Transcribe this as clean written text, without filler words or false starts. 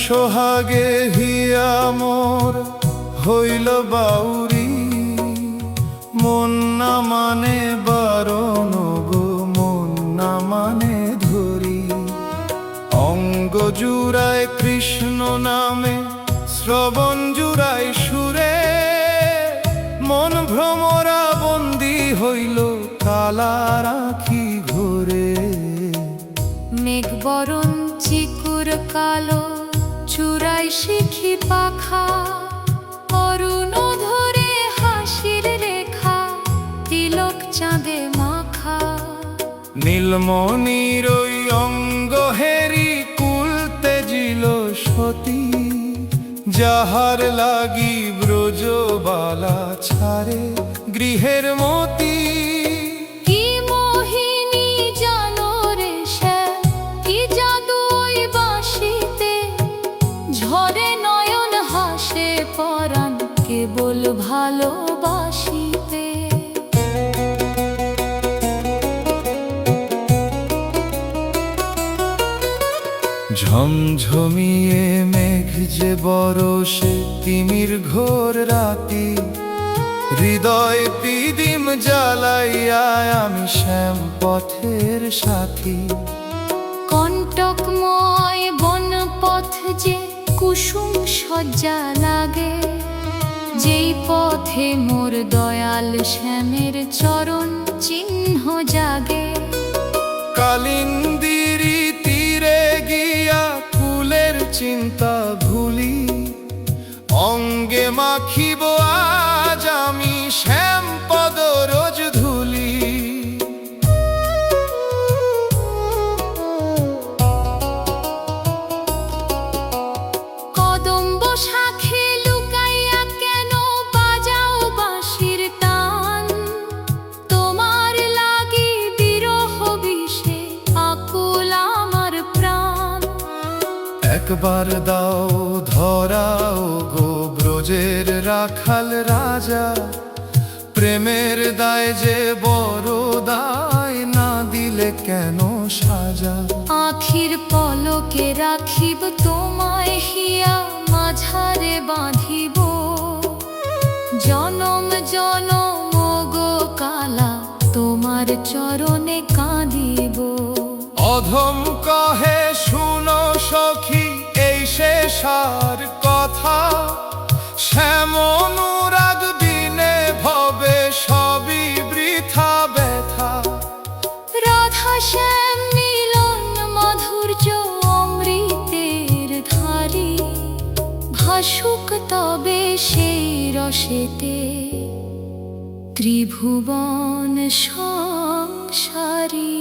সোহাগে হিয়া মোর হইল বাউরি, মন না মানে বারণ গো, মন না মানে ধরি। অঙ্গ জুড়ায় কৃষ্ণ নামে, শ্রবণ জুড়ায় সুরে, মন ভ্রমরা বন্দী হইল কালা রাখি ঘোরে। মেঘ বরণ চিকুর কালো, চূড়াই শিখি পাখা, অরুণ ধরে হাসির রেখা, তিলক চাঁদে মাখা। নীলমণির ওই অঙ্গ হেরি কুল তেজিল সতী, যাহার লাগি ব্রজবালা ছাড়ে গৃহের মতি। কি মোহিনী জানো রে শ্যাম, কি জাদু ওই বাঁশিতে, ঝরে নয়ন হাসে পরাণ কেবল ভালোবাসিতে। ঝমঝমিয়ে মেঘ যে বরষে তিমির ঘোর রাতি, হৃদয় পিদিম জ্বালাইয়া আমি শ্যাম পথের সাথী। কণ্টকময় বনপথ যে কুসুম সজ্জা লাগে, যেই পথে মোর দয়াল শ্যামের চরণ চিহ্ন জাগে। কালিন্দিরি তীরে গিয়া ফুলের চিন্তা ভুলি, অঙ্গে মাখিব আজ আমি শ্যাম পদ রোজ ধুলি। কদম্ব শাখে লুকাইয়া কেন বাজাও বাঁশির টান, তোমার লাগি বিরহ বিষে আকুল আমার প্রাণ। একবার দাও ধরাও গো ব্রজের রাখাল রাজা, প্রেমের দায় যে বড় দায়, না দিলে কেন সাজা। আখির পলকে রাখিব তোমায় হিয়া, মাঝারে বাঁধিব জনম জনম গো কালা, তোমার চরণে কাঁদিব। অধম কহে শুনো সখী এই শেষার কথা, শ্যাম অনুরাগ বিনে ভবে সবই বৃথা ব্যথা। রাধা শ্যাম মিলন মাধুর্য অমৃতের ধারি, ভাসুক তবে সেই রসেতে ত্রিভুবন সংসারী।